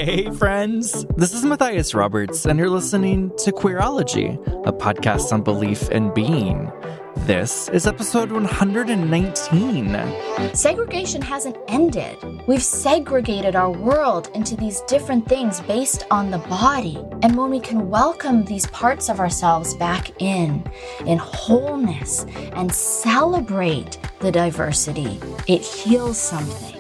Hey, friends. This is Matthias Roberts, and you're listening to Queerology, a podcast on belief and being. This is episode 119. Segregation hasn't ended. We've segregated our world into these different things based on the body. And when we can welcome these parts of ourselves back in wholeness, and celebrate the diversity, it heals something.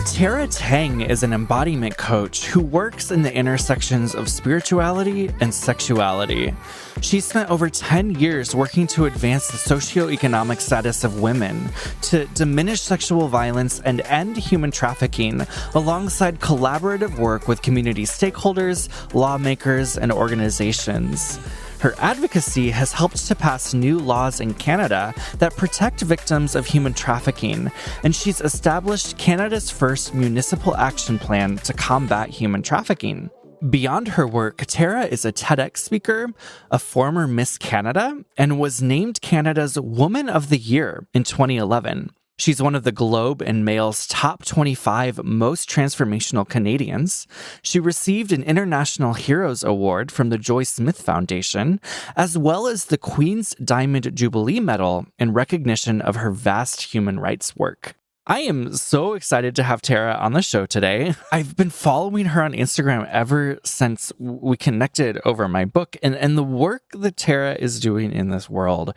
Tara Tang is an embodiment coach who works in the intersections of spirituality and sexuality. She spent over 10 years working to advance the socioeconomic status of women, to diminish sexual violence and end human trafficking, alongside collaborative work with community stakeholders, lawmakers, and organizations. Her advocacy has helped to pass new laws in Canada that protect victims of human trafficking, and she's established Canada's first municipal action plan to combat human trafficking. Beyond her work, Tara is a TEDx speaker, a former Miss Canada, and was named Canada's Woman of the Year in 2011. She's one of the Globe and Mail's top 25 most transformational Canadians. She received an International Heroes Award from the Joy Smith Foundation, as well as the Queen's Diamond Jubilee Medal in recognition of her vast human rights work. I am so excited to have Tara on the show today. I've been following her on Instagram ever since we connected over my book, and the work that Tara is doing in this world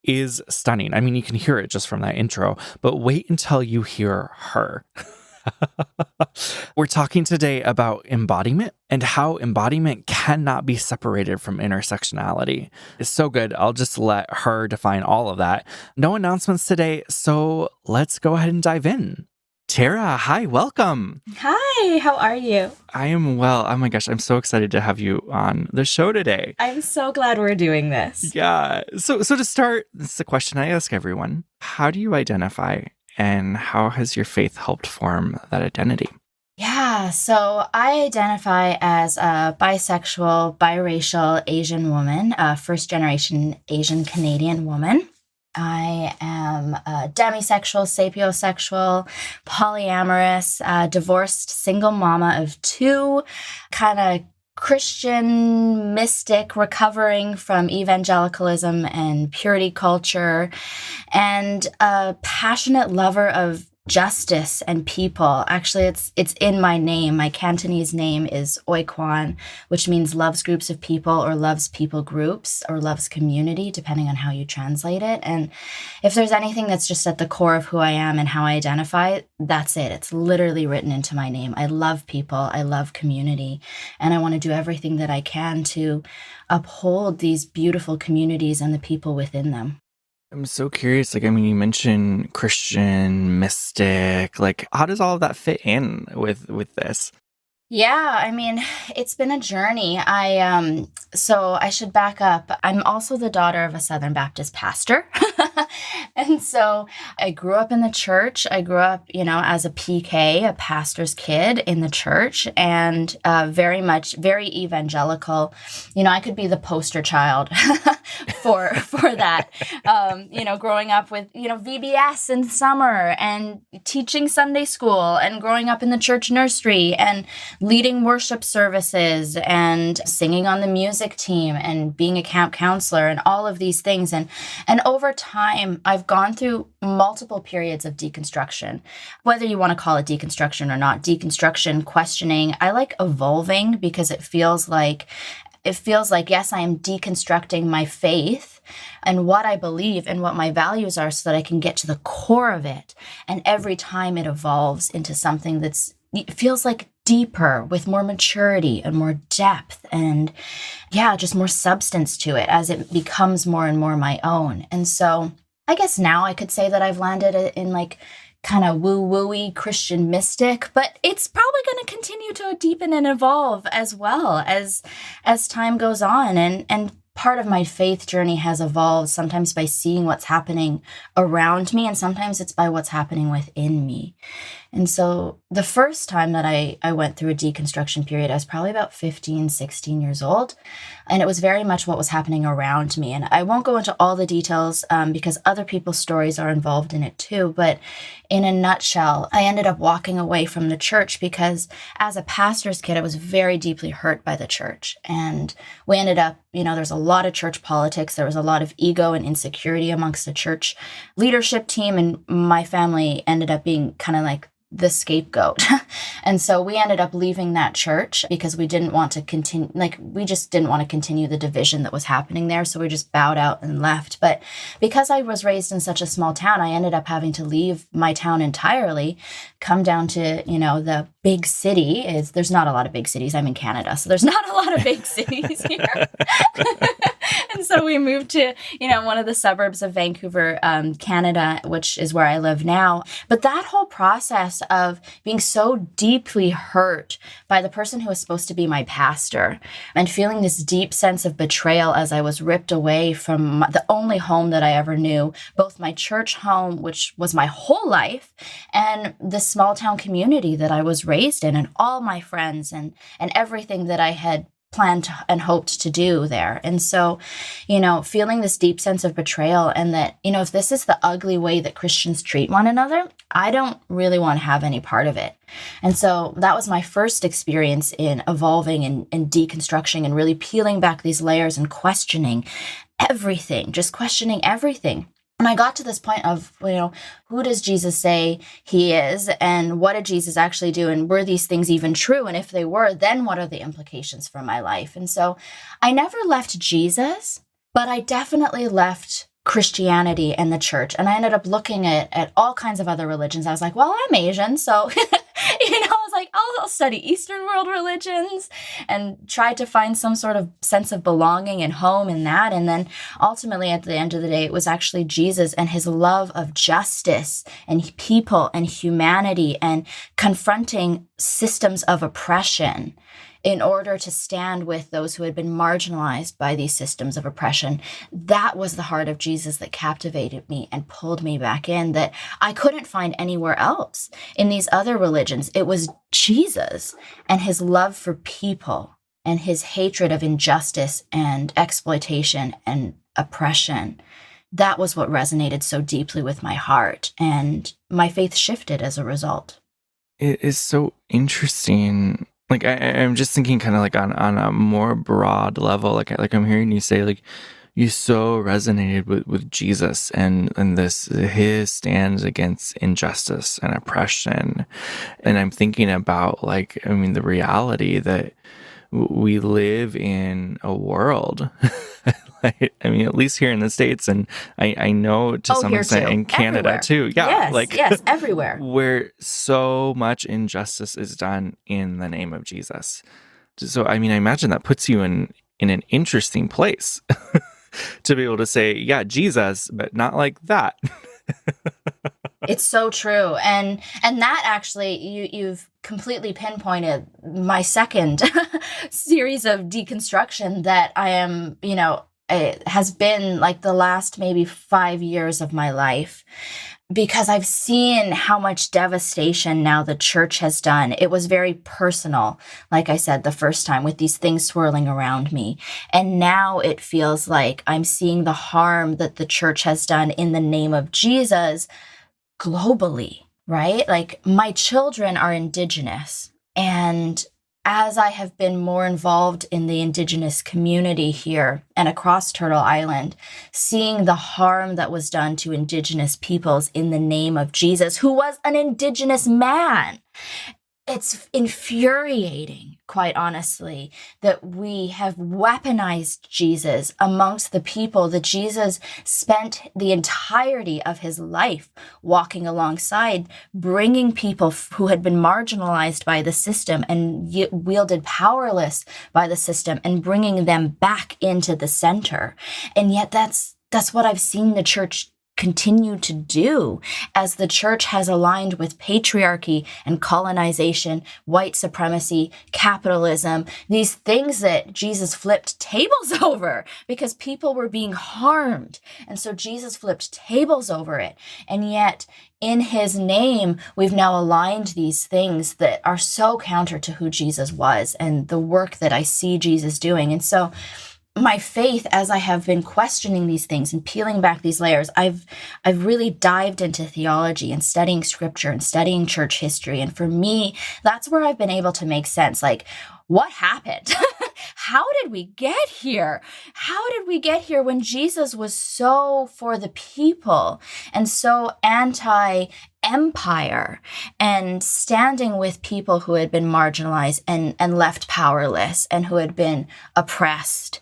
is stunning. I mean, you can hear it just from that intro, but wait until you hear her. We're talking today about embodiment and how embodiment cannot be separated from intersectionality. It's so good. I'll just let her define all of that. No announcements today, so let's go ahead and dive in. Tara, hi, welcome. Hi, how are you? I am well. Oh my gosh, I'm so excited to have you on the show today. I'm so glad we're doing this. Yeah. So to start, this is a question I ask everyone. How do you identify, and how has your faith helped form that identity? Yeah, so I identify as a bisexual, biracial Asian woman, a first-generation Asian Canadian woman. I am a demisexual, sapiosexual, polyamorous, divorced single mama of two, kind of Christian mystic recovering from evangelicalism and purity culture, and a passionate lover of justice and people. Actually, it's in my name. My Cantonese name is Oi Kwan, which means loves groups of people, or loves people groups, or loves community, depending on how you translate it. And if there's anything that's just at the core of who I am and how I identify, that's it. It's literally written into my name. I love people. I love community. And I want to do everything that I can to uphold these beautiful communities and the people within them. I'm so curious, you mentioned Christian, mystic, how does all of that fit in with this? Yeah, it's been a journey. So I should back up. I'm also the daughter of a Southern Baptist pastor. And so I grew up in the church. I grew up, as a PK, a pastor's kid in the church, and very evangelical. I could be the poster child for that. Growing up with, VBS in summer, and teaching Sunday school, and growing up in the church nursery, and leading worship services, and singing on the music team, and being a camp counselor, and all of these things. And over time, I've gone through multiple periods of deconstruction, whether you want to call it deconstruction or not. Deconstruction, questioning. I like evolving because it feels like, yes, I am deconstructing my faith and what I believe and what my values are, so that I can get to the core of it. And every time it evolves into something it feels like deeper, with more maturity and more depth, and just more substance to it as it becomes more and more my own. And so I guess now I could say that I've landed in kind of woo-woo-y Christian mystic, but it's probably going to continue to deepen and evolve as well as time goes on. And part of my faith journey has evolved, sometimes by seeing what's happening around me, and sometimes it's by what's happening within me. And so the first time that I went through a deconstruction period, I was probably about 15, 16 years old. And it was very much what was happening around me. And I won't go into all the details because other people's stories are involved in it too. But in a nutshell, I ended up walking away from the church because as a pastor's kid, I was very deeply hurt by the church. And we ended up, there's a lot of church politics. There was a lot of ego and insecurity amongst the church leadership team. And my family ended up being kind of like the scapegoat. And so we ended up leaving that church because we didn't want to continue, we just didn't want to continue the division that was happening there. So we just bowed out and left. But because I was raised in such a small town, I ended up having to leave my town entirely, come down to, the big city. There's not a lot of big cities. I'm in Canada, so there's not a lot of big cities here. And so we moved to, one of the suburbs of Vancouver, Canada, which is where I live now. But that whole process of being so deeply hurt by the person who was supposed to be my pastor and feeling this deep sense of betrayal as I was ripped away from the only home that I ever knew, both my church home, which was my whole life, and the small town community that I was raised in, and all my friends and everything that I had planned and hoped to do there. And so, feeling this deep sense of betrayal and that, if this is the ugly way that Christians treat one another, I don't really want to have any part of it. And so that was my first experience in evolving and deconstructing and really peeling back these layers and questioning everything, just questioning everything. And I got to this point of, who does Jesus say he is? And what did Jesus actually do? And were these things even true? And if they were, then what are the implications for my life? And so I never left Jesus, but I definitely left Christianity and the church. And I ended up looking at all kinds of other religions. I was like, well, I'm Asian, so, I was like, I'll study Eastern world religions and try to find some sort of sense of belonging and home in that. And then ultimately, at the end of the day, it was actually Jesus and his love of justice and people and humanity and confronting systems of oppression in order to stand with those who had been marginalized by these systems of oppression. That was the heart of Jesus that captivated me and pulled me back in, that I couldn't find anywhere else. In these other religions, it was Jesus and his love for people and his hatred of injustice and exploitation and oppression. That was what resonated so deeply with my heart, and my faith shifted as a result. It is so interesting. I'm just thinking kind of like on a more broad level, like I'm hearing you say, like, you so resonated with Jesus and this, his stands against injustice and oppression. And I'm thinking about the reality that we live in a world, at least here in the States, and I know to some extent in Canada everywhere. Too. Yeah. Yes, everywhere. Where so much injustice is done in the name of Jesus. So, I imagine that puts you in an interesting place to be able to say, yeah, Jesus, but not like that. It's so true. And that actually, you've completely pinpointed my second series of deconstruction that I am, it has been like the last maybe 5 years of my life, because I've seen how much devastation now the church has done. It was very personal, like I said, the first time, with these things swirling around me. And now it feels like I'm seeing the harm that the church has done in the name of Jesus globally, right? Like, my children are Indigenous, and as I have been more involved in the Indigenous community here and across Turtle Island, seeing the harm that was done to Indigenous peoples in the name of Jesus, who was an Indigenous man, it's infuriating, quite honestly, that we have weaponized Jesus amongst the people that Jesus spent the entirety of his life walking alongside, bringing people who had been marginalized by the system and wielded powerless by the system and bringing them back into the center. And yet that's what I've seen the church continue to do as the church has aligned with patriarchy and colonization, white supremacy, capitalism, these things that Jesus flipped tables over because people were being harmed. And so Jesus flipped tables over it. And yet in his name, we've now aligned these things that are so counter to who Jesus was and the work that I see Jesus doing. And so my faith, as I have been questioning these things and peeling back these layers, I've really dived into theology and studying scripture and studying church history. And for me, that's where I've been able to make sense. Like, what happened? How did we get here? How did we get here when Jesus was so for the people and so anti-empire and standing with people who had been marginalized and left powerless and who had been oppressed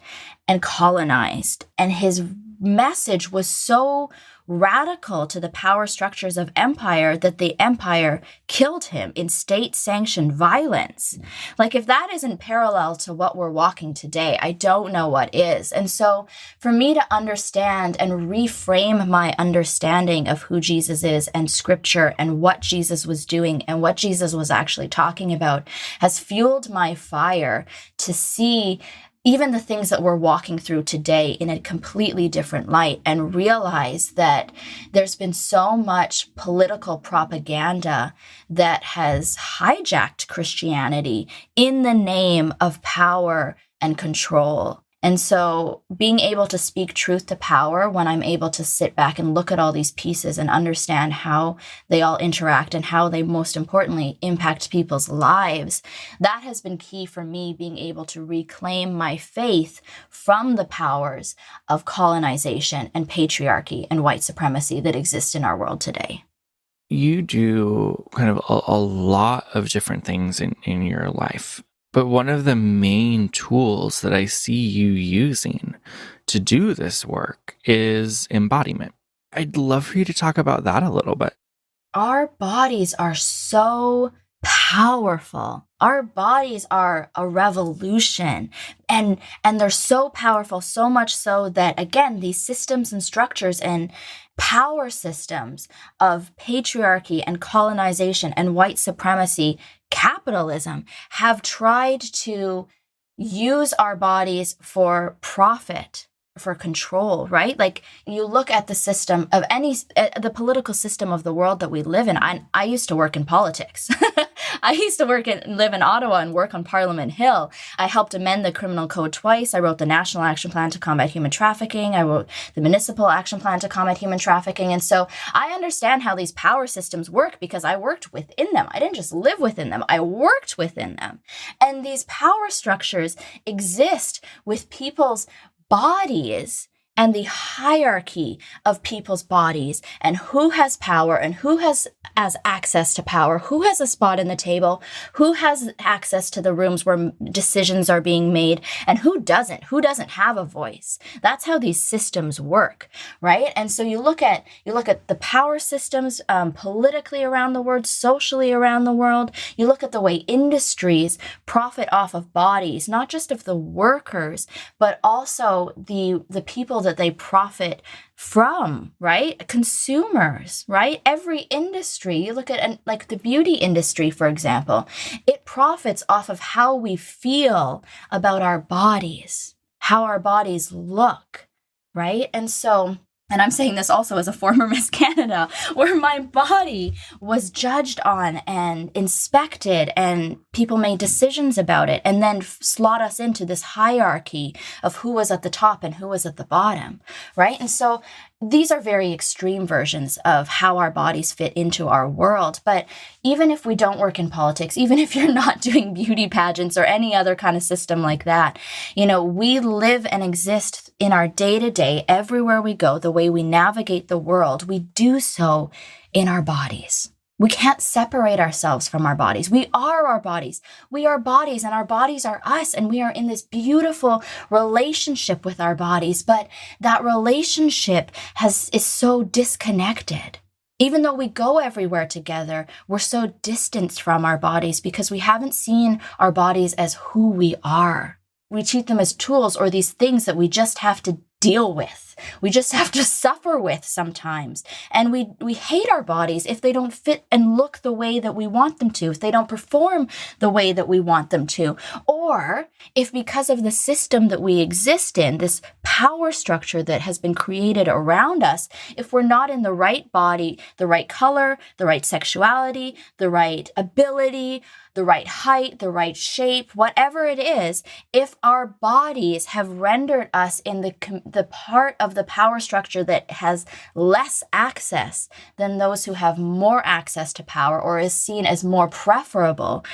and colonized? And his message was so radical to the power structures of empire that the empire killed him in state-sanctioned violence. Like, if that isn't parallel to what we're walking today, I don't know what is. And so for me to understand and reframe my understanding of who Jesus is and scripture and what Jesus was doing and what Jesus was actually talking about has fueled my fire to see even the things that we're walking through today in a completely different light and realize that there's been so much political propaganda that has hijacked Christianity in the name of power and control. And so being able to speak truth to power when I'm able to sit back and look at all these pieces and understand how they all interact and how they most importantly impact people's lives, that has been key for me being able to reclaim my faith from the powers of colonization and patriarchy and white supremacy that exist in our world today. You do kind of a lot of different things in your life. But one of the main tools that I see you using to do this work is embodiment. I'd love for you to talk about that a little bit. Our bodies are so powerful. Our bodies are a revolution, and they're so powerful, so much so that, again, these systems and structures and power systems of patriarchy and colonization and white supremacy, capitalism, have tried to use our bodies for profit, for control, right? Like, you look at the system of the political system of the world that we live in. I used to work in politics. I used to live in Ottawa and work on Parliament Hill. I helped amend the criminal code twice. I wrote the National Action Plan to Combat Human Trafficking. I wrote the Municipal Action Plan to Combat Human Trafficking. And so I understand how these power systems work because I worked within them. I didn't just live within them. I worked within them. And these power structures exist with people's bodies and the hierarchy of people's bodies and who has power and who has access to power, who has a spot in the table, who has access to the rooms where decisions are being made, and who doesn't have a voice. That's how these systems work, right? And so you look at the power systems politically around the world, socially around the world. You look at the way industries profit off of bodies, not just of the workers, but also the people that they profit from, right? Consumers, right? Every industry, you look at like the beauty industry, for example, it profits off of how we feel about our bodies, how our bodies look, right? And I'm saying this also as a former Miss Canada, where my body was judged on and inspected and people made decisions about it and then slot us into this hierarchy of who was at the top and who was at the bottom, right? And so these are very extreme versions of how our bodies fit into our world. But even if we don't work in politics, even if you're not doing beauty pageants or any other kind of system like that, we live and exist in our day-to-day, everywhere we go, the way we navigate the world, we do so in our bodies. We can't separate ourselves from our bodies. We are our bodies. We are bodies, and our bodies are us, and we are in this beautiful relationship with our bodies. But that relationship is so disconnected. Even though we go everywhere together, we're so distanced from our bodies because we haven't seen our bodies as who we are. We treat them as tools or these things that we just have to deal with. We just have to suffer with sometimes. And we hate our bodies if they don't fit and look the way that we want them to, if they don't perform the way that we want them to, or if because of the system that we exist in, this power structure that has been created around us, if we're not in the right body, the right color, the right sexuality, the right ability, the right height, the right shape, whatever it is, if our bodies have rendered us in the part of the power structure that has less access than those who have more access to power or is seen as more preferable,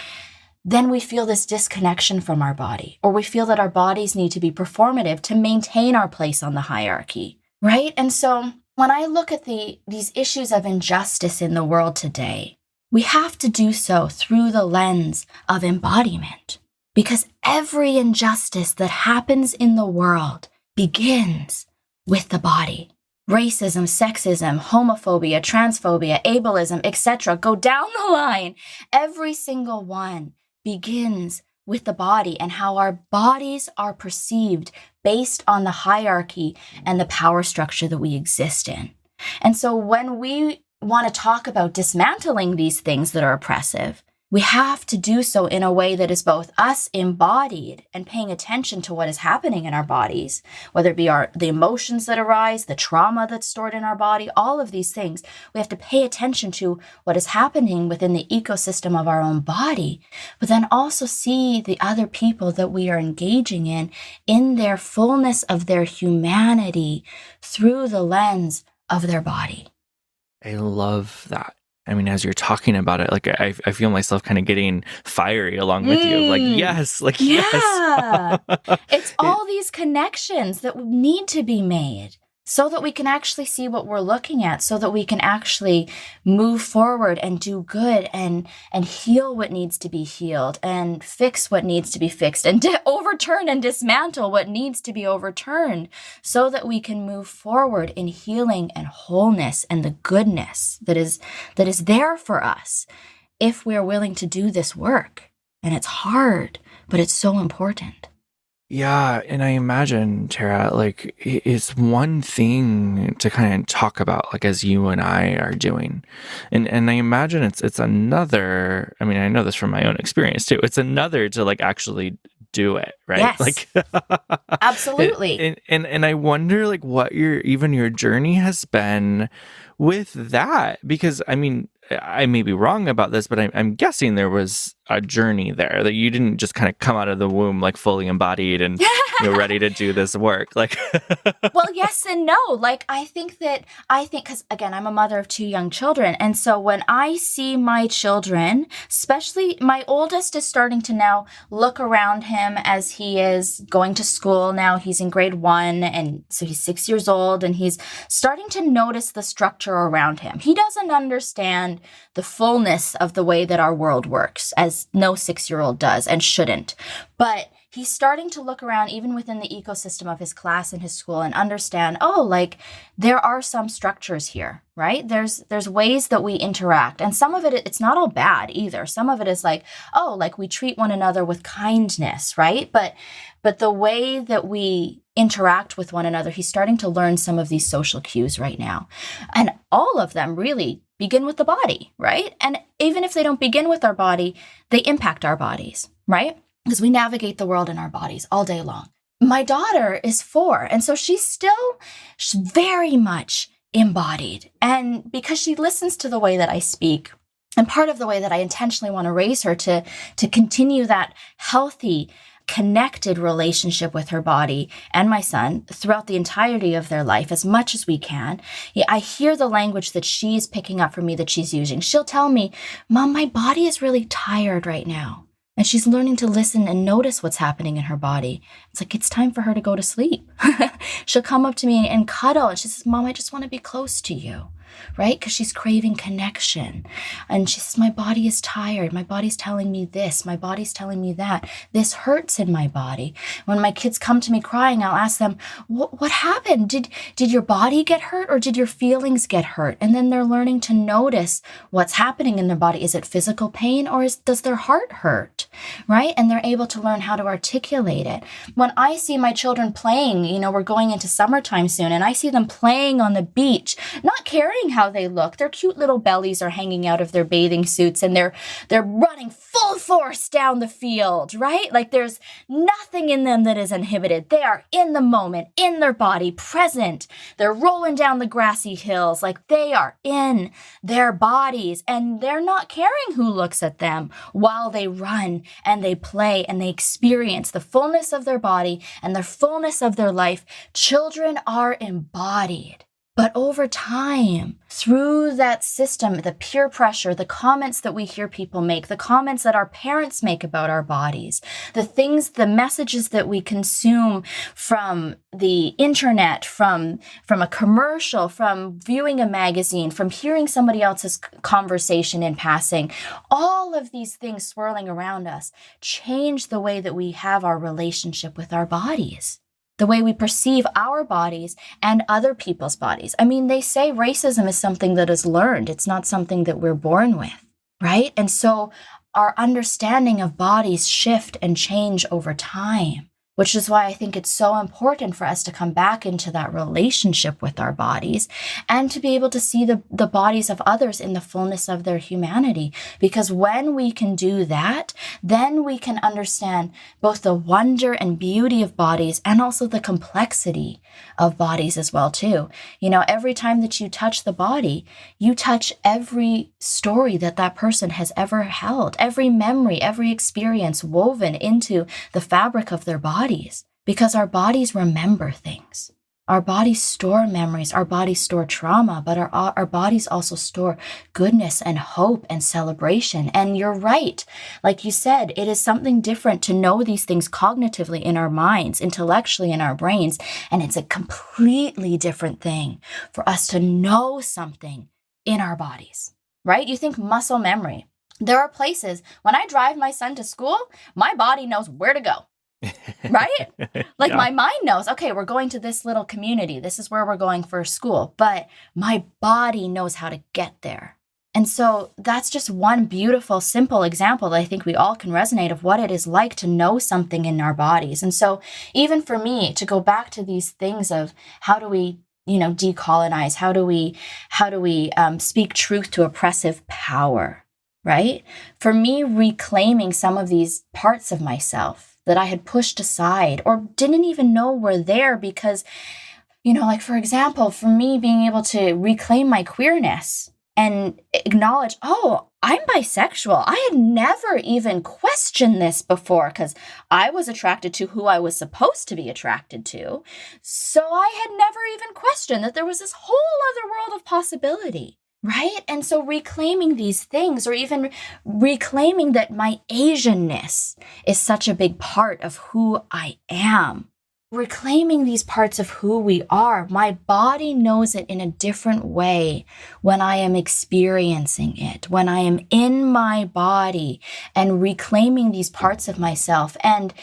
then we feel this disconnection from our body, or we feel that our bodies need to be performative to maintain our place on the hierarchy, right? And so when I look at these issues of injustice in the world today, we have to do so through the lens of embodiment, because every injustice that happens in the world begins with the body. Racism, sexism, homophobia, transphobia, ableism, etc. Go down the line. Every single one begins with the body and how our bodies are perceived based on the hierarchy and the power structure that we exist in. And so when we want to talk about dismantling these things that are oppressive, we have to do so in a way that is both us embodied and paying attention to what is happening in our bodies, whether it be the emotions that arise, the trauma that's stored in our body, all of these things. We have to pay attention to what is happening within the ecosystem of our own body, but then also see the other people that we are engaging in their fullness of their humanity through the lens of their body. I love that. I mean, as you're talking about it, like I feel myself kind of getting fiery along with you. Like, yes, like, yeah. Yes. It's all these connections that need to be made so that we can actually see what we're looking at, so that we can actually move forward and do good and heal what needs to be healed and fix what needs to be fixed and overturn and dismantle what needs to be overturned, so that we can move forward in healing and wholeness and the goodness that is there for us if we're willing to do this work. And it's hard, but it's so important. Yeah, and I imagine, Tara, like it's one thing to kind of talk about, like as you and I are doing, and I imagine it's another. I mean, I know this from my own experience too. It's another to like actually do it, right? Yes, like absolutely. And I wonder like what your journey has been with that, because I mean, I may be wrong about this, but I'm guessing there was a journey there, that you didn't just kind of come out of the womb like fully embodied and ready to do this work. Like, well, yes and no. Like, I think because again, I'm a mother of 2 young children. And so when I see my children, especially my oldest is starting to now look around him as he is going to school. Now he's in grade 1. And so he's 6 years old and he's starting to notice the structure around him. He doesn't understand the fullness of the way that our world works, as no 6-year-old does and shouldn't. But he's starting to look around even within the ecosystem of his class and his school and understand, oh, like there are some structures here, right? There's ways that we interact. And some of it's not all bad either. Some of it is like, oh, like we treat one another with kindness, right? But the way that we interact with one another, he's starting to learn some of these social cues right now. And all of them really begin with the body, right? And even if they don't begin with our body, they impact our bodies, right? Because we navigate the world in our bodies all day long. My daughter is 4, and so she's very much embodied. And because she listens to the way that I speak, and part of the way that I intentionally want to raise her to continue that healthy, connected relationship with her body and my son throughout the entirety of their life as much as we can. I hear the language that she's picking up from me that she's using. She'll tell me, Mom, my body is really tired right now. And she's learning to listen and notice what's happening in her body. It's like, it's time for her to go to sleep. She'll come up to me and cuddle. And she says, Mom, I just want to be close to you. right? Because she's craving connection. And she says, my body is tired. My body's telling me this. My body's telling me that. This hurts in my body. When my kids come to me crying, I'll ask them, what happened? Did your body get hurt or did your feelings get hurt? And then they're learning to notice what's happening in their body. Is it physical pain or does their heart hurt, right? And they're able to learn how to articulate it. When I see my children playing, we're going into summertime soon, and I see them playing on the beach, not caring how they look. Their cute little bellies are hanging out of their bathing suits, and they're running full force down the field, right? Like there's nothing in them that is inhibited. They are in the moment, in their body, present. They're rolling down the grassy hills, like they are in their bodies, and they're not caring who looks at them while they run and they play and they experience the fullness of their body and the fullness of their life. Children are embodied. But over time, through that system, the peer pressure, the comments that we hear people make, the comments that our parents make about our bodies, the messages that we consume from the internet, from a commercial, from viewing a magazine, from hearing somebody else's conversation in passing, all of these things swirling around us change the way that we have our relationship with our bodies, the way we perceive our bodies and other people's bodies. I mean, they say racism is something that is learned. It's not something that we're born with, right? And so our understanding of bodies shift and change over time, which is why I think it's so important for us to come back into that relationship with our bodies and to be able to see the bodies of others in the fullness of their humanity. Because when we can do that, then we can understand both the wonder and beauty of bodies and also the complexity of bodies as well, too. Every time that you touch the body, you touch every story that person has ever held, every memory, every experience woven into the fabric of their body. Because our bodies remember things. Our bodies store memories, our bodies store trauma, but our bodies also store goodness and hope and celebration. And you're right. Like you said, it is something different to know these things cognitively in our minds, intellectually in our brains. And it's a completely different thing for us to know something in our bodies, right? You think muscle memory. There are places, when I drive my son to school, my body knows where to go. Right? Like my mind knows, okay, we're going to this little community. This is where we're going for school. But my body knows how to get there. And so that's just one beautiful, simple example that I think we all can resonate of what it is like to know something in our bodies. And so even for me, to go back to these things of how do we decolonize? How do we speak truth to oppressive power, right? For me, reclaiming some of these parts of myself that I had pushed aside or didn't even know were there because, like for example, for me being able to reclaim my queerness and acknowledge, oh, I'm bisexual. I had never even questioned this before because I was attracted to who I was supposed to be attracted to. So I had never even questioned that there was this whole other world of possibility. Right? And so reclaiming these things, or even reclaiming that my Asianness is such a big part of who I am. Reclaiming these parts of who we are. My body knows it in a different way when I am experiencing it, when I am in my body and reclaiming these parts of myself and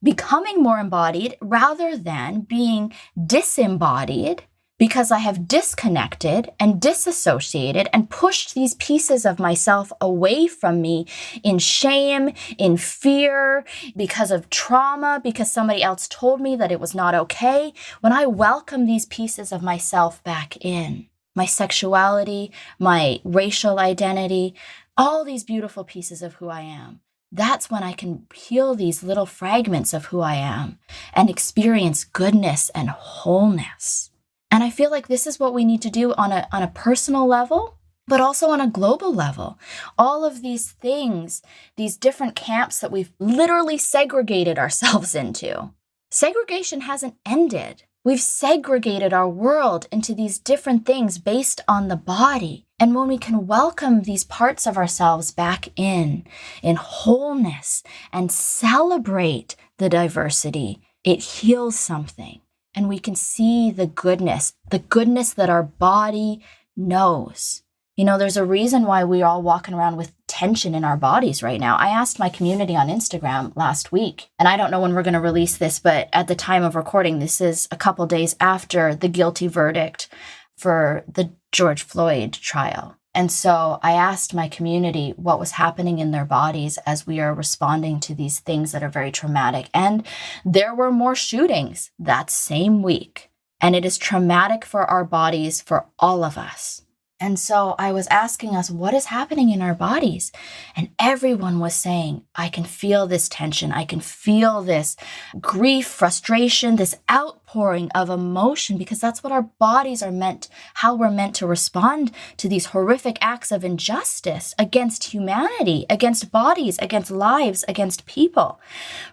becoming more embodied rather than being disembodied. Because I have disconnected and disassociated and pushed these pieces of myself away from me in shame, in fear, because of trauma, because somebody else told me that it was not okay. When I welcome these pieces of myself back in, my sexuality, my racial identity, all these beautiful pieces of who I am, that's when I can heal these little fragments of who I am and experience goodness and wholeness. And I feel like this is what we need to do on a personal level, but also on a global level. All of these things, these different camps that we've literally segregated ourselves into. Segregation hasn't ended. We've segregated our world into these different things based on the body. And when we can welcome these parts of ourselves back in wholeness, and celebrate the diversity, it heals something. And we can see the goodness that our body knows. There's a reason why we're all walking around with tension in our bodies right now. I asked my community on Instagram last week, and I don't know when we're going to release this, but at the time of recording, this is a couple days after the guilty verdict for the George Floyd trial. And so I asked my community what was happening in their bodies as we are responding to these things that are very traumatic. And there were more shootings that same week. And it is traumatic for our bodies, for all of us. And so I was asking us, what is happening in our bodies? And everyone was saying, I can feel this tension. I can feel this grief, frustration, this outpouring of emotion, because that's what our bodies are meant, how we're meant to respond to these horrific acts of injustice against humanity, against bodies, against lives, against people,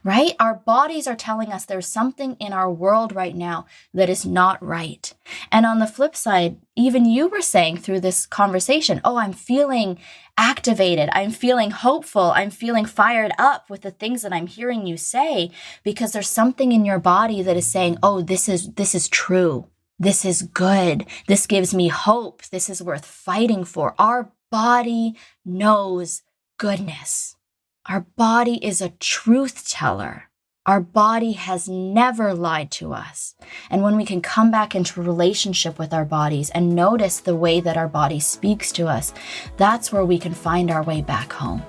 right? Our bodies are telling us there's something in our world right now that is not right. And on the flip side, even you were saying through this conversation, oh, I'm feeling activated. I'm feeling hopeful. I'm feeling fired up with the things that I'm hearing you say, because there's something in your body that is saying, oh, this is true. This is good. This gives me hope. This is worth fighting for. Our body knows goodness. Our body is a truth teller. Our body has never lied to us. And when we can come back into relationship with our bodies and notice the way that our body speaks to us, that's where we can find our way back home.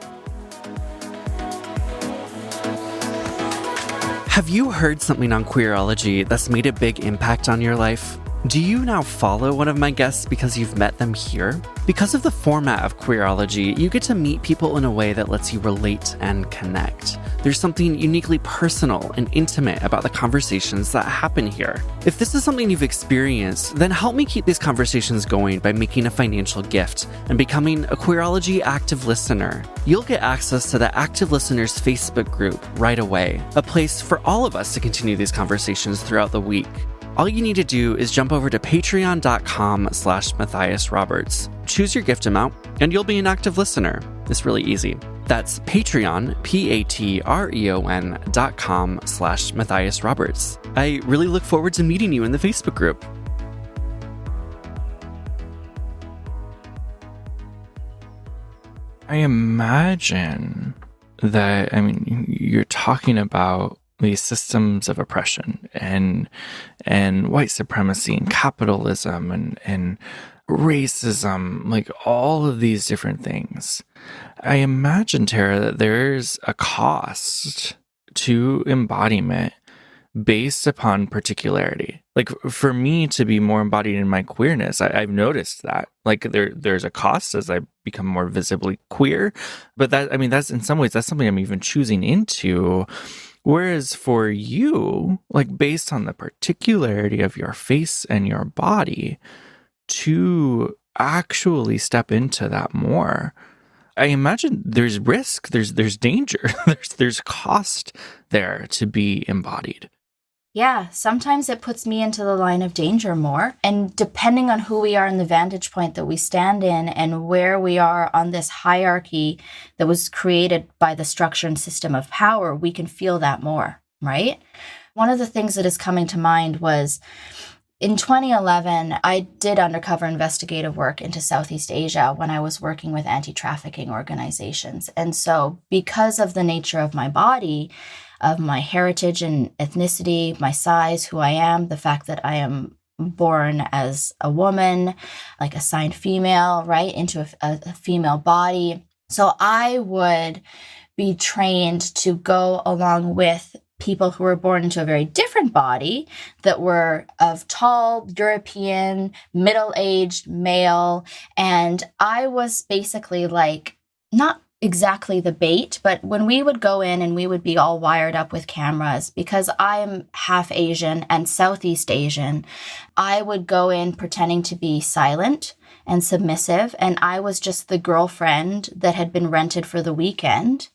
Have you heard something on Queerology that's made a big impact on your life? Do you now follow one of my guests because you've met them here? Because of the format of Queerology, you get to meet people in a way that lets you relate and connect. There's something uniquely personal and intimate about the conversations that happen here. If this is something you've experienced, then help me keep these conversations going by making a financial gift and becoming a Queerology active listener. You'll get access to the Active Listeners Facebook group right away, a place for all of us to continue these conversations throughout the week. All you need to do is jump over to patreon.com/Matthias Roberts. Choose your gift amount, and you'll be an active listener. It's really easy. That's Patreon, patreon.com/Matthias Roberts. I really look forward to meeting you in the Facebook group. I imagine that, you're talking about these systems of oppression and white supremacy and capitalism and racism, like all of these different things. I imagine, Tara, that there's a cost to embodiment based upon particularity. Like for me to be more embodied in my queerness, I've noticed that like there's a cost as I become more visibly queer, but that's in some ways, that's something I'm even choosing into. Whereas for you, like based on the particularity of your face and your body, to actually step into that more, I imagine there's risk, there's danger, there's cost there to be embodied. Yeah, sometimes it puts me into the line of danger more. And depending on who we are in the vantage point that we stand in and where we are on this hierarchy that was created by the structure and system of power, we can feel that more, right? One of the things that is coming to mind was in 2011, I did undercover investigative work into Southeast Asia when I was working with anti-trafficking organizations. And so because of the nature of my body, of my heritage and ethnicity, my size, who I am, the fact that I am born as a woman, like assigned female, right, into a female body. So I would be trained to go along with people who were born into a very different body that were of tall, European, middle-aged male. And I was basically like, not exactly the bait, but when we would go in and we would be all wired up with cameras, because I'm half Asian and Southeast Asian, I would go in pretending to be silent and submissive. And I was just the girlfriend that had been rented for the weekend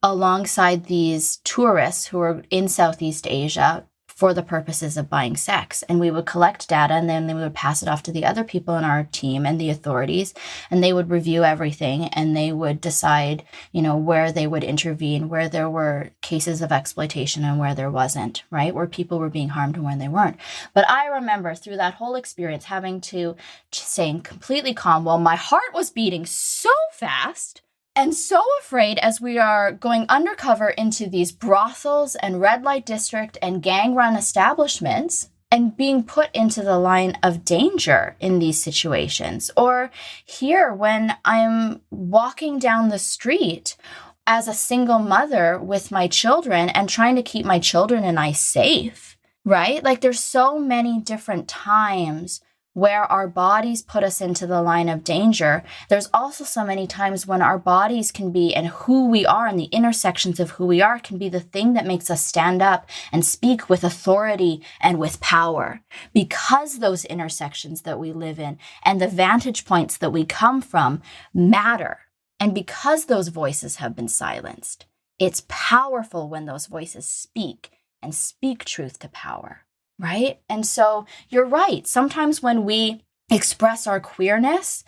alongside these tourists who were in Southeast Asia for the purposes of buying sex. And we would collect data, and then we would pass it off to the other people in our team and the authorities, and they would review everything, and they would decide, where they would intervene, where there were cases of exploitation and where there wasn't, right? Where people were being harmed and when they weren't. But I remember through that whole experience having to stay completely calm while my heart was beating so fast and so afraid as we are going undercover into these brothels and red light district and gang-run establishments and being put into the line of danger in these situations. Or here when I'm walking down the street as a single mother with my children and trying to keep my children and I safe, right? Like there's so many different times where our bodies put us into the line of danger. There's also so many times when our bodies can be, and who we are and the intersections of who we are can be the thing that makes us stand up and speak with authority and with power. Because those intersections that we live in and the vantage points that we come from matter. And because those voices have been silenced, it's powerful when those voices speak and speak truth to power. Right? And so you're right. Sometimes when we express our queerness,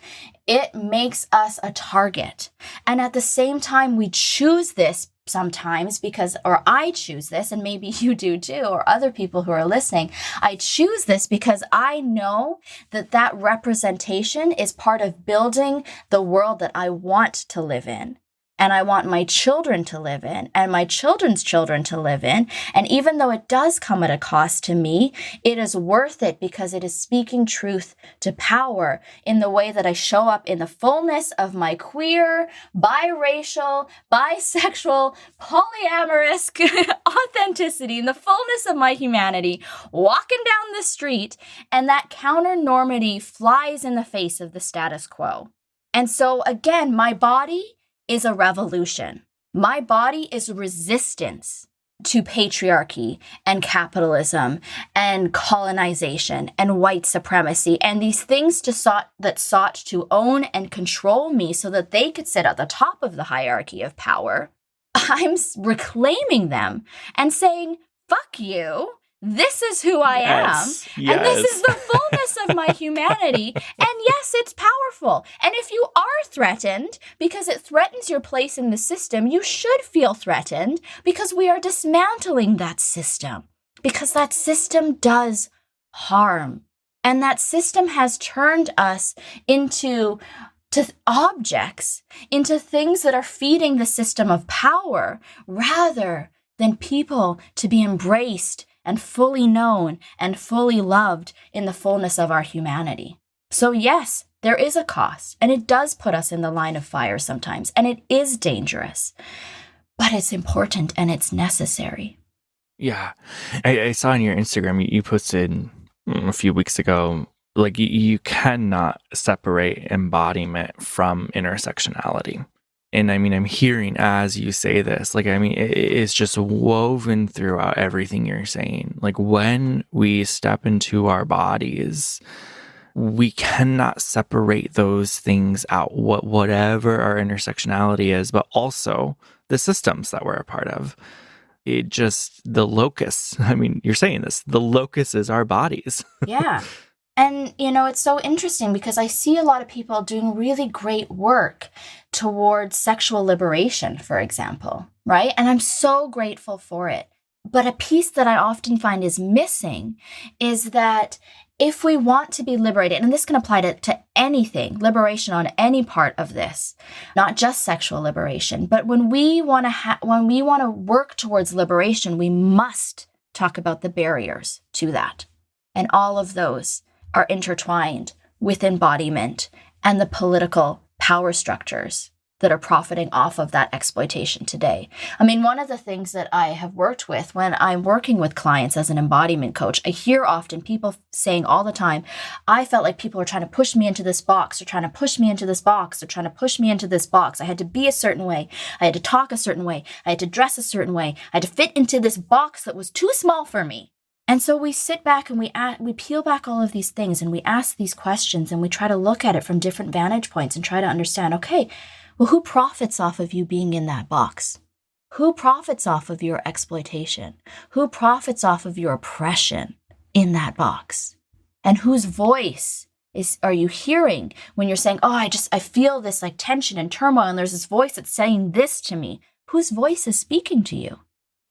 it makes us a target. And at the same time, we choose this sometimes or I choose this, and maybe you do too, or other people who are listening. I choose this because I know that representation is part of building the world that I want to live in. And I want my children to live in and my children's children to live in. And even though it does come at a cost to me, it is worth it because it is speaking truth to power in the way that I show up in the fullness of my queer, biracial, bisexual, polyamorous authenticity, in the fullness of my humanity, walking down the street, and that counter-normity flies in the face of the status quo. And so again, my body is a revolution. My body is resistance to patriarchy and capitalism and colonization and white supremacy and these things that sought to own and control me so that they could sit at the top of the hierarchy of power. I'm reclaiming them and saying, fuck you. This is who I am, and this is the fullness of my humanity, and yes, it's powerful. And if you are threatened because it threatens your place in the system, you should feel threatened because we are dismantling that system, because that system does harm, and that system has turned us into objects, into things that are feeding the system of power, rather than people to be embraced and fully known and fully loved in the fullness of our humanity. So yes, there is a cost, and it does put us in the line of fire sometimes, and it is dangerous, but it's important and it's necessary. Yeah. I saw on your Instagram, you posted a few weeks ago, like you cannot separate embodiment from intersectionality. And I mean, I'm hearing as you say this, it's just woven throughout everything you're saying. Like when we step into our bodies, we cannot separate those things out, whatever our intersectionality is, but also the systems that we're a part of. The locus, I mean, you're saying this, the locus is our bodies. Yeah. And, it's so interesting because I see a lot of people doing really great work towards sexual liberation, for example, right? And I'm so grateful for it. But a piece that I often find is missing is that if we want to be liberated, and this can apply to anything, liberation on any part of this, not just sexual liberation, but when we want to work towards liberation, we must talk about the barriers to that. And all of those are intertwined with embodiment and the political power structures that are profiting off of that exploitation today. I mean, one of the things that I have worked with when I'm working with clients as an embodiment coach, I hear often people saying all the time, I felt like people were trying to push me into this box, or trying to push me into this box, or trying to push me into this box. I had to be a certain way. I had to talk a certain way. I had to dress a certain way. I had to fit into this box that was too small for me. And so we sit back and we peel back all of these things and we ask these questions and we try to look at it from different vantage points and try to understand, okay, well, who profits off of you being in that box? Who profits off of your exploitation? Who profits off of your oppression in that box? And whose voice are you hearing when you're saying, oh, I feel this like tension and turmoil, and there's this voice that's saying this to me? Whose voice is speaking to you?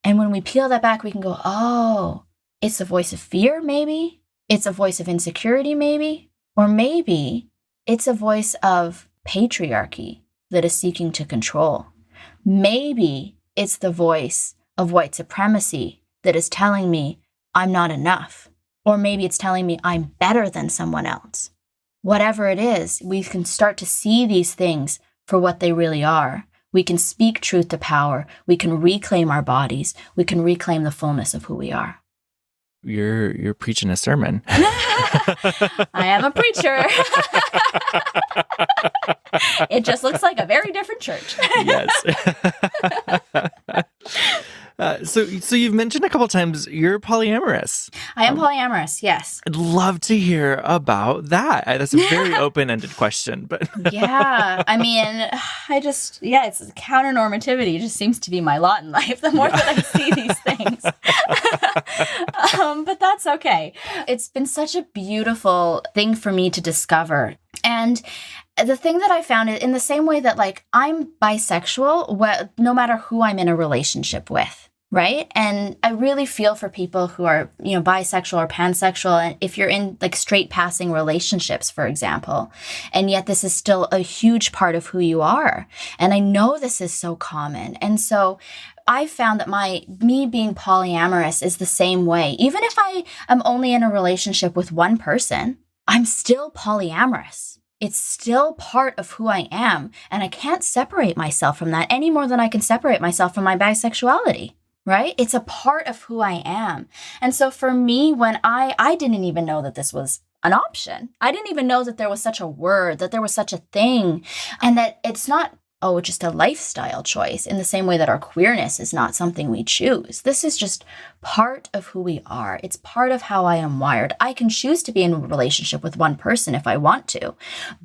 And when we peel that back, we can go, oh, it's a voice of fear, maybe. It's a voice of insecurity, maybe. Or maybe it's a voice of patriarchy that is seeking to control. Maybe it's the voice of white supremacy that is telling me I'm not enough. Or maybe it's telling me I'm better than someone else. Whatever it is, we can start to see these things for what they really are. We can speak truth to power. We can reclaim our bodies. We can reclaim the fullness of who we are. You're preaching a sermon. I am a preacher. It just looks like a very different church. Yes. So you've mentioned a couple times you're polyamorous. I am polyamorous, yes. I'd love to hear about that. That's a very open-ended question, but yeah, I mean, it's counternormativity. It just seems to be my lot in life. The more that I see these things, but that's okay. It's been such a beautiful thing for me to discover, and the thing that I found in the same way that like I'm bisexual, no matter who I'm in a relationship with, right? And I really feel for people who are, bisexual or pansexual. And if you're in like straight passing relationships, for example, and yet this is still a huge part of who you are. And I know this is so common. And so I found that me being polyamorous is the same way. Even if I am only in a relationship with one person, I'm still polyamorous. It's still part of who I am, and I can't separate myself from that any more than I can separate myself from my bisexuality, right? It's a part of who I am. And so for me, when I didn't even know that this was an option. I didn't even know that there was such a word, that there was such a thing, and that it's not just a lifestyle choice in the same way that our queerness is not something we choose. This is just part of who we are. It's part of how I am wired. I can choose to be in a relationship with one person if I want to,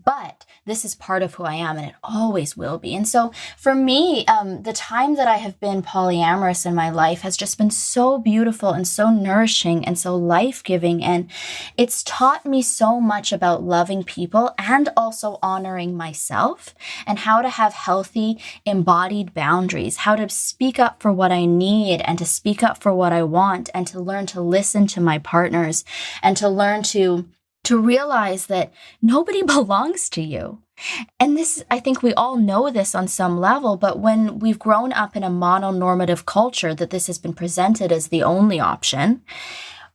but this is part of who I am, and it always will be. And so for me, the time that I have been polyamorous in my life has just been so beautiful and so nourishing and so life-giving. And it's taught me so much about loving people and also honoring myself, and how to have healthy embodied boundaries, how to speak up for what I need and to speak up for what I want, and to learn to listen to my partners, and to learn to realize that nobody belongs to you. And this, I think we all know this on some level, but when we've grown up in a mononormative culture that this has been presented as the only option,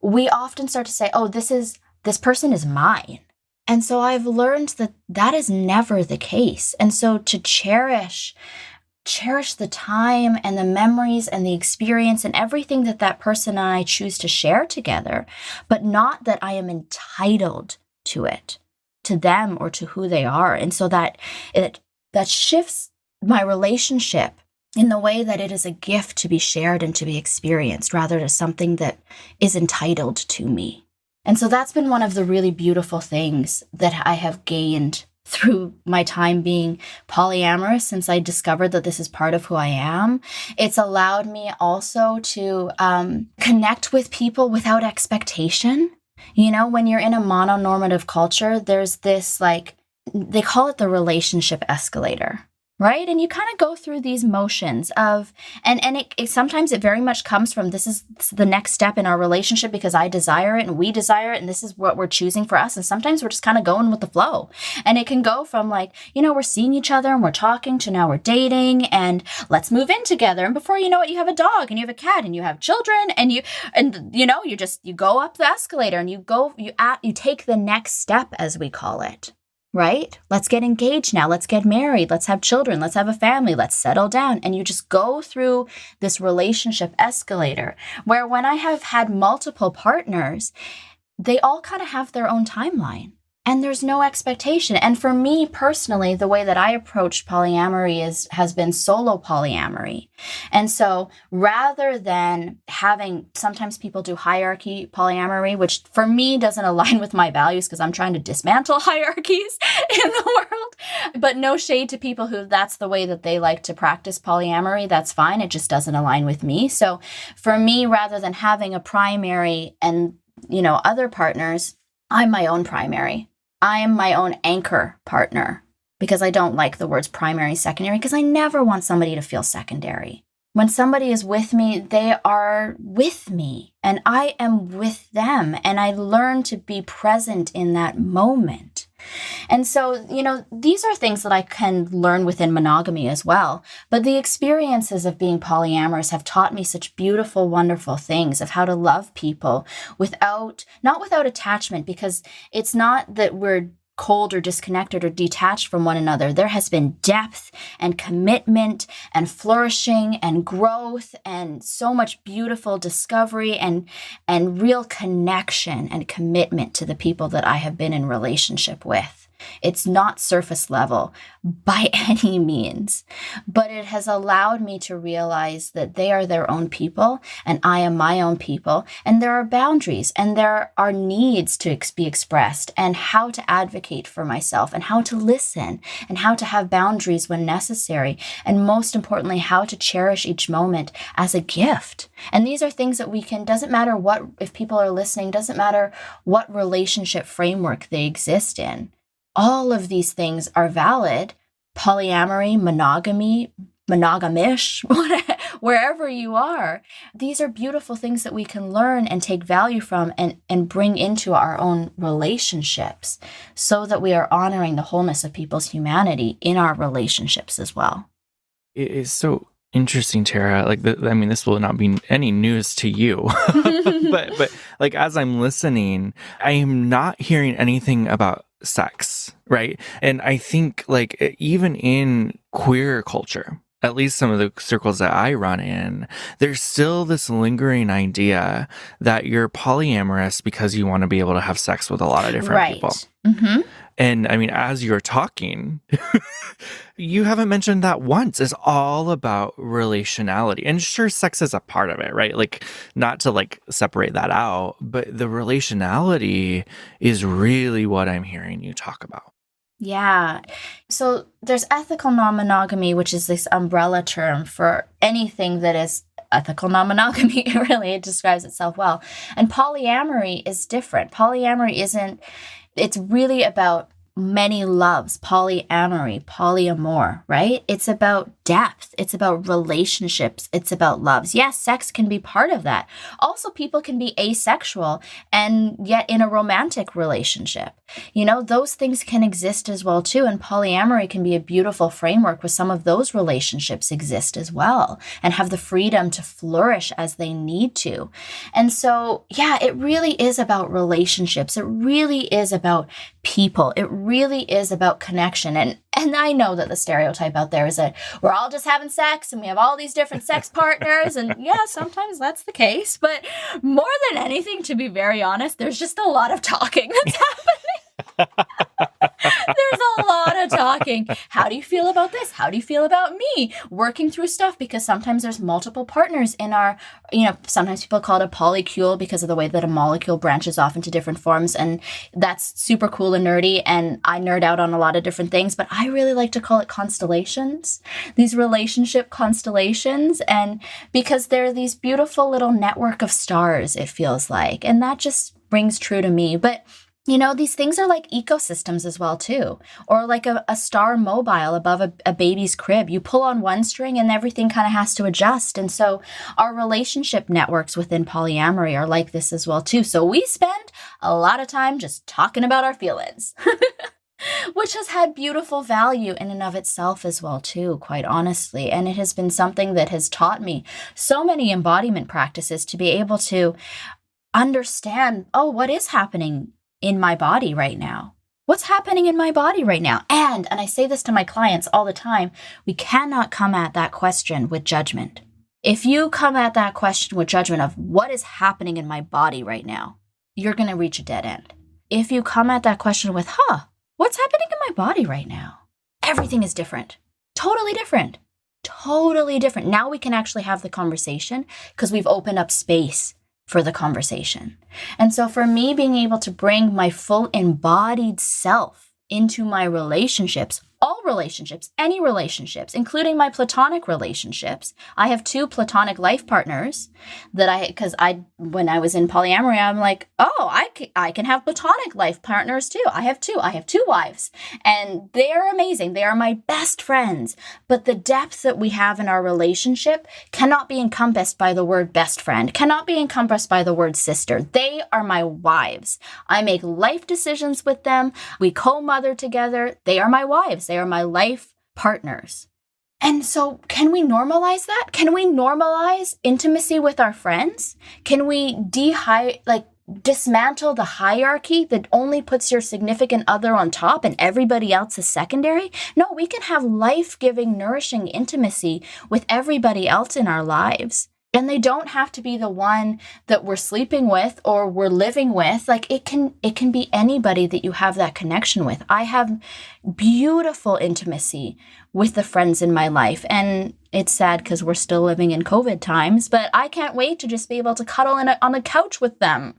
we often start to say, oh, this person is mine. And so I've learned that is never the case. And so to cherish the time and the memories and the experience and everything that person and I choose to share together, but not that I am entitled to it, to them or to who they are. And so that shifts my relationship in the way that it is a gift to be shared and to be experienced, rather than something that is entitled to me. And so that's been one of the really beautiful things that I have gained through my time being polyamorous, since I discovered that this is part of who I am. It's allowed me also to connect with people without expectation. When you're in a mononormative culture, there's this, they call it the relationship escalator, right? And you kind of go through these motions of, and it sometimes it very much comes from, this is the next step in our relationship because I desire it and we desire it and this is what we're choosing for us. And sometimes we're just kind of going with the flow. And it can go from we're seeing each other and we're talking to now we're dating and let's move in together. And before you know it, you have a dog and you have a cat and you have children and you go up the escalator and you take the next step, as we call it. Right? Let's get engaged now. Let's get married. Let's have children. Let's have a family. Let's settle down. And you just go through this relationship escalator where, when I have had multiple partners, they all kind of have their own timeline. and there's no expectation. And for me personally, the way that I approach polyamory has been solo polyamory. And so rather than having, sometimes people do hierarchy polyamory, which for me doesn't align with my values because I'm trying to dismantle hierarchies in the world. But no shade to people who that's the way that they like to practice polyamory. That's fine. It just doesn't align with me. So for me, rather than having a primary and, other partners, I'm my own primary. I am my own anchor partner, because I don't like the words primary, secondary, because I never want somebody to feel secondary. When somebody is with me, they are with me and I am with them, and I learn to be present in that moment. And so, these are things that I can learn within monogamy as well. But the experiences of being polyamorous have taught me such beautiful, wonderful things of how to love people not without attachment, because it's not that we're cold or disconnected or detached from one another. There has been depth and commitment and flourishing and growth and so much beautiful discovery and real connection and commitment to the people that I have been in relationship with. It's not surface level by any means, but it has allowed me to realize that they are their own people and I am my own people, and there are boundaries and there are needs to be expressed, and how to advocate for myself and how to listen and how to have boundaries when necessary, and most importantly, how to cherish each moment as a gift. And these are things that we can, doesn't matter what, if people are listening, doesn't matter what relationship framework they exist in. All of these things are valid. Polyamory, monogamy, monogamish, wherever you are. These are beautiful things that we can learn and take value from and bring into our own relationships, so that we are honoring the wholeness of people's humanity in our relationships as well. It is so interesting, Tara. This will not be any news to you, but as I'm listening, I am not hearing anything about sex, right? And I think even in queer culture, at least some of the circles that I run in, there's still this lingering idea that you're polyamorous because you want to be able to have sex with a lot of different people. Mm-hmm. And as you're talking, you haven't mentioned that once. It's all about relationality. And sure, sex is a part of it, right? Not to separate that out, but the relationality is really what I'm hearing you talk about. Yeah. So there's ethical non-monogamy, which is this umbrella term for anything that is ethical non-monogamy. Really, it describes itself well. And polyamory is different. It's really about many loves, polyamory, polyamor, right? It's about depth. It's about relationships. It's about loves. Yes, sex can be part of that. Also, people can be asexual and yet in a romantic relationship. Those things can exist as well too. And polyamory can be a beautiful framework where some of those relationships exist as well and have the freedom to flourish as they need to. And so, yeah, it really is about relationships. It really is about people. It really is about connection. And I know that the stereotype out there is that we're all just having sex and we have all these different sex partners. And yeah, sometimes that's the case. But more than anything, to be very honest, there's just a lot of talking that's happening. There's a lot of talking. How do you feel about this? How do you feel about me? Working through stuff, because sometimes there's multiple partners in our, sometimes people call it a polycule because of the way that a molecule branches off into different forms. And that's super cool and nerdy. And I nerd out on a lot of different things, but I really like to call it constellations, these relationship constellations. And because they're these beautiful little network of stars, it feels like, and that just rings true to me. But these things are like ecosystems as well, too, or like a star mobile above a baby's crib. You pull on one string and everything kind of has to adjust. And so our relationship networks within polyamory are like this as well, too. So we spend a lot of time just talking about our feelings, which has had beautiful value in and of itself as well, too, quite honestly. And it has been something that has taught me so many embodiment practices to be able to understand, what is happening in my body right now? What's happening in my body right now? And I say this to my clients all the time, we cannot come at that question with judgment. If you come at that question with judgment of what is happening in my body right now, you're going to reach a dead end. if you come at that question with, what's happening in my body right now? Everything is different. Totally different. Totally different. Now we can actually have the conversation because we've opened up space for the conversation. And so for me, being able to bring my full embodied self into my relationships, all relationships, any relationships, including my platonic relationships. I have 2 platonic life partners when I was in polyamory, I'm like, I can have platonic life partners too. I have 2 wives, and they are amazing. They are my best friends. But the depth that we have in our relationship cannot be encompassed by the word best friend, cannot be encompassed by the word sister. They are my wives. I make life decisions with them. We co-mother together. They are my wives. They are my life partners. And so can we normalize that? Can we normalize intimacy with our friends? Can we dismantle the hierarchy that only puts your significant other on top and everybody else is secondary? No, we can have life-giving, nourishing intimacy with everybody else in our lives. And they don't have to be the one that we're sleeping with or we're living with. Like it can be anybody that you have that connection with. I have beautiful intimacy with the friends in my life. And it's sad because we're still living in COVID times, but I can't wait to just be able to cuddle on the couch with them.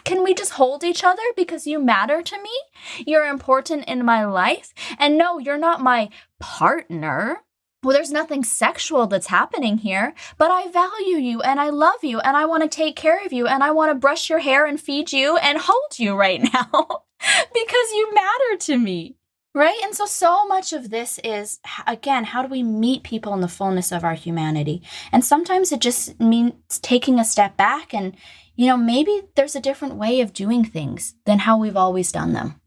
Can we just hold each other because you matter to me? You're important in my life. And no, you're not my partner. Well, there's nothing sexual that's happening here, but I value you and I love you and I want to take care of you and I want to brush your hair and feed you and hold you right now because you matter to me, right? And so much of this is, again, how do we meet people in the fullness of our humanity? And sometimes it just means taking a step back and, maybe there's a different way of doing things than how we've always done them.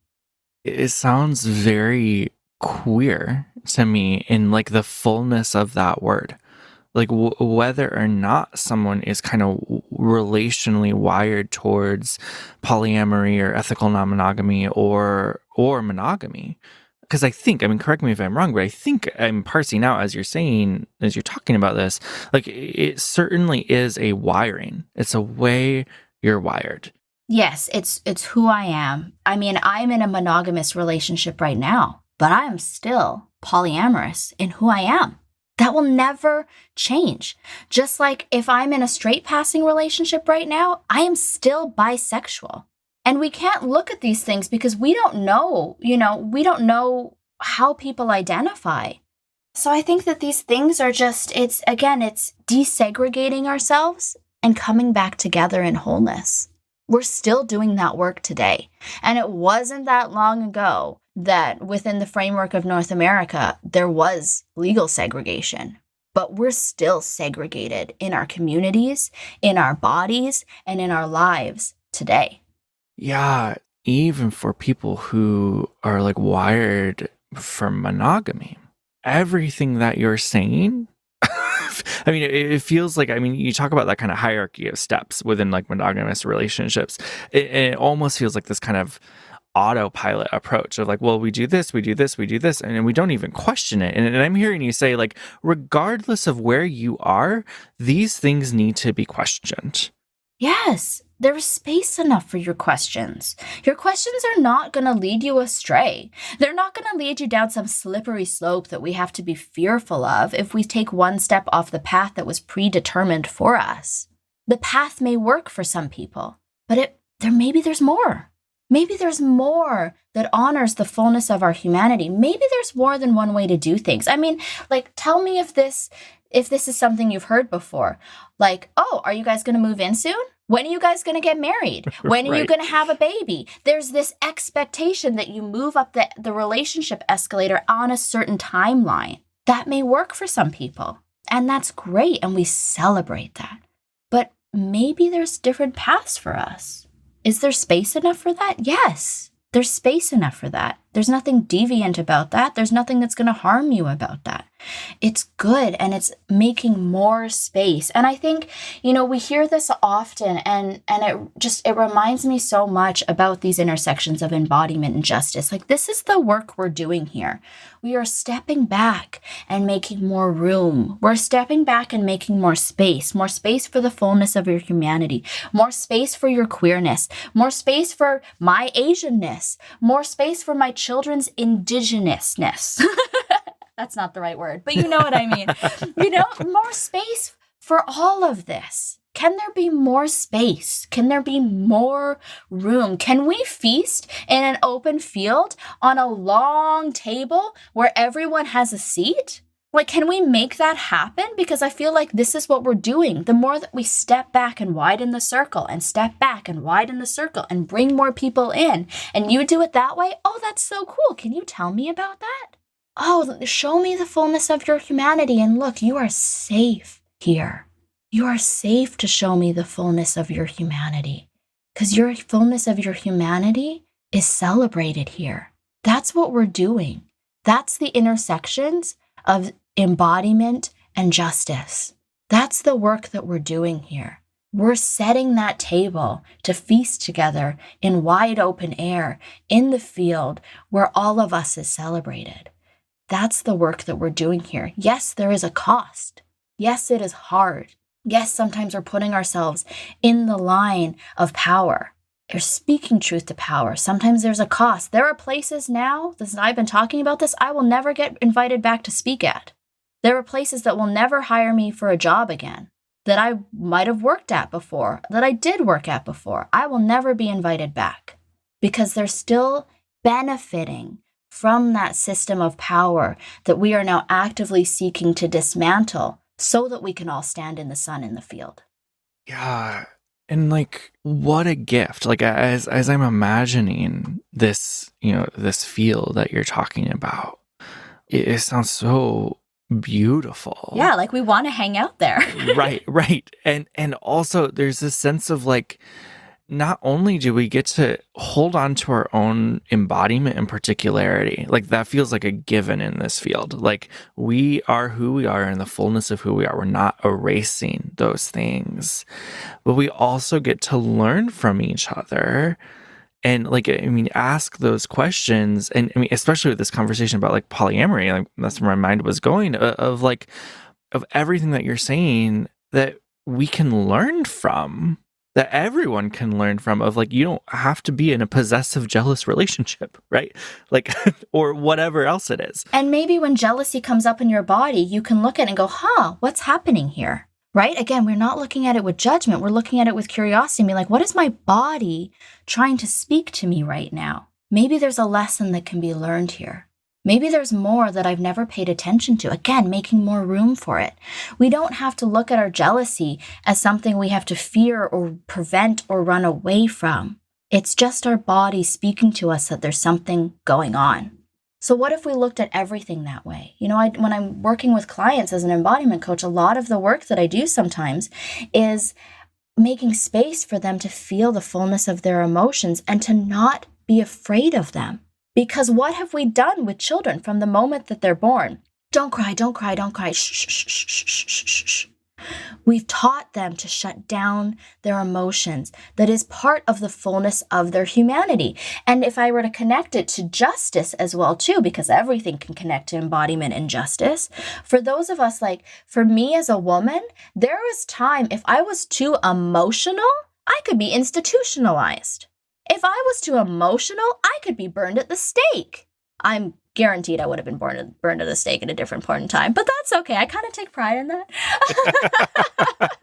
It sounds very queer to me in like the fullness of that word. Like whether or not someone is kind of relationally wired towards polyamory or ethical non-monogamy or monogamy. Because I think, correct me if I'm wrong, but I think I'm parsing out as you're talking about this, like it certainly is a wiring. It's a way you're wired. Yes, it's who I am. I'm in a monogamous relationship right now, but I am still polyamorous in who I am. That will never change. Just like if I'm in a straight passing relationship right now, I am still bisexual. And we can't look at these things because we don't know, we don't know how people identify. So I think that these things are just, it's desegregating ourselves and coming back together in wholeness. We're still doing that work today. And it wasn't that long ago that within the framework of North America, there was legal segregation. But we're still segregated in our communities, in our bodies, and in our lives today. Yeah, even for people who are like wired for monogamy, everything that you're saying, it feels like, you talk about that kind of hierarchy of steps within like monogamous relationships. It almost feels like this kind of autopilot approach of like, well, we do this, and we don't even question it. And I'm hearing you say like, regardless of where you are, these things need to be questioned. Yes, there is space enough for your questions. Your questions are not going to lead you astray. They're not going to lead you down some slippery slope that we have to be fearful of if we take one step off the path that was predetermined for us. The path may work for some people, but maybe there's more. Maybe there's more that honors the fullness of our humanity. Maybe there's more than one way to do things. Tell me if this is something you've heard before. Like, are you guys going to move in soon? When are you guys going to get married? When are you going to have a baby? There's this expectation that you move up the relationship escalator on a certain timeline. That may work for some people, and that's great, and we celebrate that. But maybe there's different paths for us. Is there space enough for that? Yes, there's space enough for that. There's nothing deviant about that. There's nothing that's going to harm you about that. It's good, and it's making more space. And I think, we hear this often, and it reminds me so much about these intersections of embodiment and justice. Like, this is the work we're doing here. We are stepping back and making more room. We're stepping back and making more space for the fullness of your humanity, more space for your queerness, more space for my Asianness, more space for my children's indigenousness. That's not the right word, but you know what I mean. More space for all of this. Can there be more space? Can there be more room? Can we feast in an open field on a long table where everyone has a seat? Like, can we make that happen? Because I feel like this is what we're doing. The more that we step back and widen the circle and step back and widen the circle and bring more people in, and you do it that way, oh, that's so cool. Can you tell me about that? Oh, show me the fullness of your humanity. And look, you are safe here. You are safe to show me the fullness of your humanity, because your fullness of your humanity is celebrated here. That's what we're doing. That's the intersections of embodiment and justice. That's the work that we're doing here. We're setting that table to feast together in wide open air, in the field where all of us is celebrated. That's the work that we're doing here. Yes, there is a cost. Yes, it is hard. Yes, sometimes we're putting ourselves in the line of power. They're speaking truth to power. Sometimes there's a cost. There are places now, that I've been talking about this, I will never get invited back to speak at. There are places that will never hire me for a job again, that I might have worked at before, that I did work at before. I will never be invited back because they're still benefiting from that system of power that we are now actively seeking to dismantle so that we can all stand in the sun in the field. Yeah. And like, what a gift. Like, as I'm imagining this, this field that you're talking about, it sounds so beautiful. Yeah, like we want to hang out there. Right. And also there's this sense of like, not only do we get to hold on to our own embodiment and particularity, like that feels like a given in this field. Like, we are who we are in the fullness of who we are. We're not erasing those things, but we also get to learn from each other and ask those questions. And especially with this conversation about like polyamory, like that's where my mind was going of everything that you're saying that we can learn from, that everyone can learn from, of like, you don't have to be in a possessive, jealous relationship, right? Like, or whatever else it is. And maybe when jealousy comes up in your body, you can look at it and go, what's happening here? Right? Again, we're not looking at it with judgment. We're looking at it with curiosity. Like, what is my body trying to speak to me right now? Maybe there's a lesson that can be learned here. Maybe there's more that I've never paid attention to. Again, making more room for it. We don't have to look at our jealousy as something we have to fear or prevent or run away from. It's just our body speaking to us that there's something going on. So what if we looked at everything that way? When I'm working with clients as an embodiment coach, a lot of the work that I do sometimes is making space for them to feel the fullness of their emotions and to not be afraid of them. Because what have we done with children from the moment that they're born? Don't cry, don't cry, don't cry. Shh, shh, shh, shh, shh, shh, shh. We've taught them to shut down their emotions. That is part of the fullness of their humanity. And if I were to connect it to justice as well too, because everything can connect to embodiment and justice, for those of us, like for me as a woman, there was time, if I was too emotional, I could be institutionalized. If I was too emotional, I could be burned at the stake. I'm guaranteed I would have been burned at the stake at a different point in time, but that's okay. I kind of take pride in that.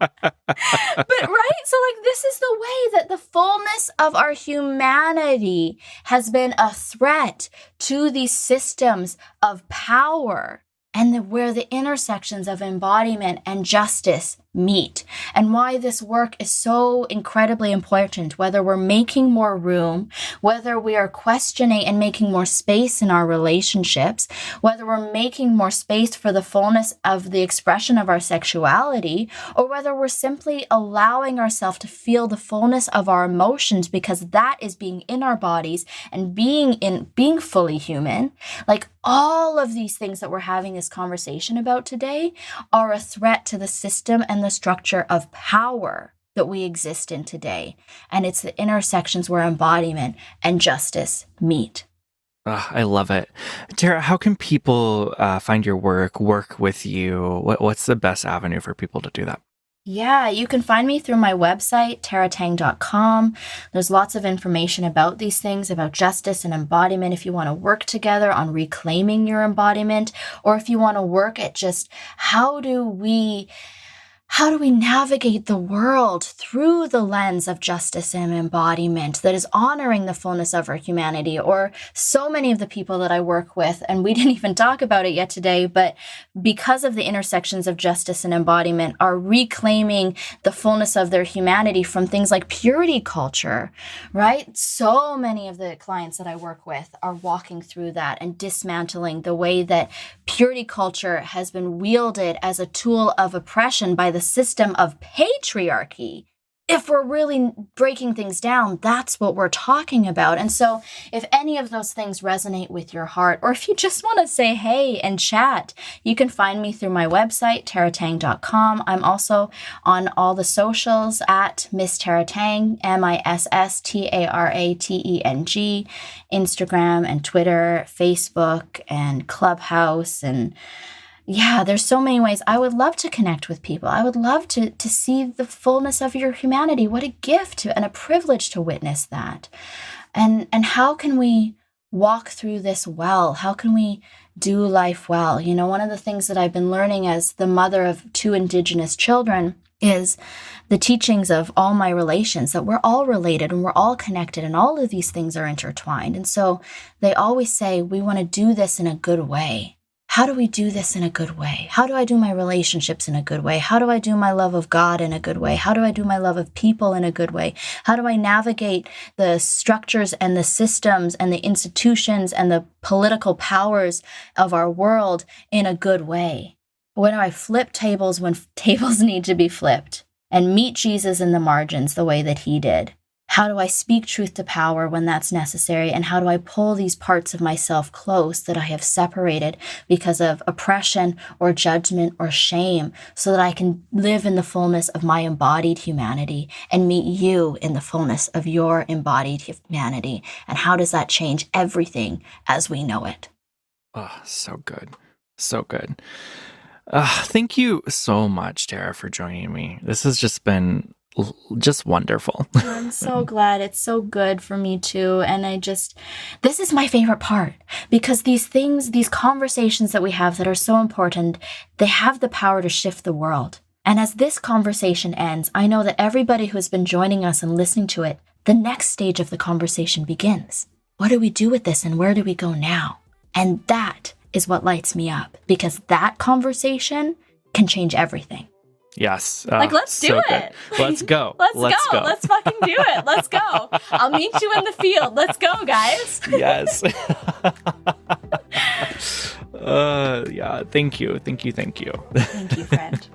But right? So like, this is the way that the fullness of our humanity has been a threat to these systems of power, and where the intersections of embodiment and justice meet, and why this work is so incredibly important, whether we're making more room, whether we are questioning and making more space in our relationships, whether we're making more space for the fullness of the expression of our sexuality, or whether we're simply allowing ourselves to feel the fullness of our emotions, because that is being in our bodies and being fully human. Like, all of these things that we're having this conversation about today are a threat to the system and the structure of power that we exist in today. And it's the intersections where embodiment and justice meet. I love it. Tara, how can people find your work with you? What's the best avenue for people to do that? Yeah, you can find me through my website, taratang.com. There's lots of information about these things, about justice and embodiment, if you want to work together on reclaiming your embodiment, or if you want to work at just how do we navigate the world through the lens of justice and embodiment that is honoring the fullness of our humanity. Or so many of the people that I work with, and we didn't even talk about it yet today, but because of the intersections of justice and embodiment, are reclaiming the fullness of their humanity from things like purity culture, right? So many of the clients that I work with are walking through that and dismantling the way that purity culture has been wielded as a tool of oppression by the system of patriarchy. If we're really breaking things down, that's what we're talking about. And so if any of those things resonate with your heart, or if you just want to say hey and chat, you can find me through my website, taratang.com. I'm also on all the socials at Miss Taratang, MISSTARATENG, Instagram and Twitter, Facebook and Clubhouse, and yeah, there's so many ways. I would love to connect with people. I would love to see the fullness of your humanity. What a gift and a privilege to witness that. And how can we walk through this well? How can we do life well? You know, one of the things that I've been learning as the mother of 2 Indigenous children is the teachings of all my relations, that we're all related and we're all connected and all of these things are intertwined. And so they always say, we want to do this in a good way. How do we do this in a good way? How do I do my relationships in a good way? How do I do my love of God in a good way? How do I do my love of people in a good way? How do I navigate the structures and the systems and the institutions and the political powers of our world in a good way? When do I flip tables when tables need to be flipped and meet Jesus in the margins the way that he did? How do I speak truth to power when that's necessary? And how do I pull these parts of myself close that I have separated because of oppression or judgment or shame, so that I can live in the fullness of my embodied humanity and meet you in the fullness of your embodied humanity? And how does that change everything as we know it? Oh, so good. So good. Thank you so much, Tara, for joining me. This has just been just wonderful. I'm so glad. It's so good for me too. And this is my favorite part, because these things, these conversations that we have that are so important, they have the power to shift the world. And as this conversation ends, I know that everybody who has been joining us and listening to it, the next stage of the conversation begins. What do we do with this and where do we go now? And that is what lights me up, because that conversation can change everything. Yes. Let's do it. Let's go. Let's go. Let's fucking do it. Let's go. I'll meet you in the field. Let's go, guys. Yes. Yeah. Thank you. Thank you, friend.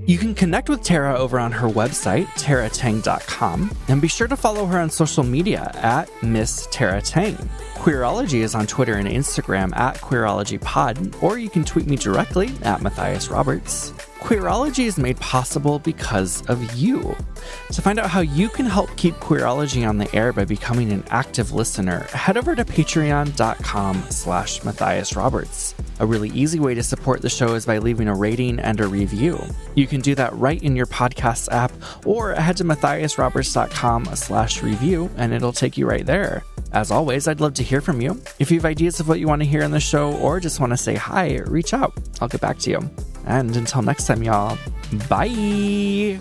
You can connect with Tara over on her website, taratang.com, and be sure to follow her on social media at Miss Tara Tang. Queerology is on Twitter and Instagram at QueerologyPod, or you can tweet me directly at Matthias Roberts. Queerology is made possible because of you. To find out how you can help keep Queerology on the air by becoming an active listener, head over to patreon.com/Matthias Roberts. A really easy way to support the show is by leaving a rating and a review. You can do that right in your podcast app, or head to matthiasroberts.com/review and it'll take you right there. As always, I'd love to hear from you. If you have ideas of what you want to hear in the show or just want to say hi, reach out. I'll get back to you. And until next time, y'all, bye!